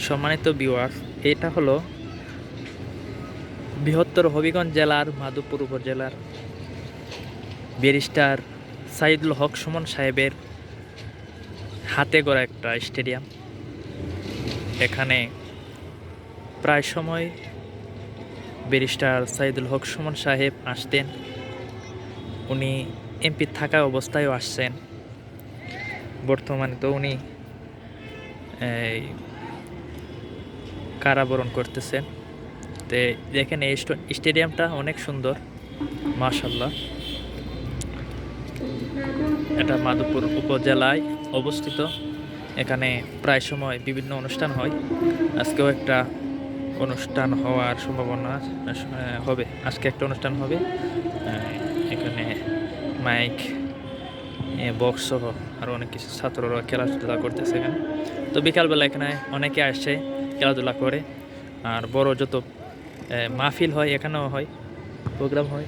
সম্মানিত ভিউয়ার্স, এটা হলো বৃহত্তর হবিগঞ্জ জেলার মাধবপুর উপজেলার ব্যারিস্টার সাইদুল হক সুমন সাহেবের হাতে গড়া একটা স্টেডিয়াম। এখানে প্রায় সময় ব্যারিস্টার সাইদুল হক সুমন সাহেব আসতেন। উনি এমপি থাকা অবস্থায়ও আসছেন। বর্তমানে তো উনি কারাবরণ করতেছেন। তো দেখেন, এই স্টেডিয়ামটা অনেক সুন্দর, মাশাল্লাহ। এটা মাধবপুর উপজেলায় অবস্থিত। এখানে প্রায় সময় বিভিন্ন অনুষ্ঠান হয়। আজকেও একটা অনুষ্ঠান হওয়ার সম্ভাবনা হবে। আজকে একটা অনুষ্ঠান হবে। এখানে মাইক, বক্স সহ আরও অনেক কিছু, ছাত্ররা খেলাধুলা করতেছে এখানে। তো বিকালবেলা এখানে অনেকে আসে, খেলাধুলা করে। আর বড় যত মাহফিল হয় এখানেও হয়, প্রোগ্রাম হয়।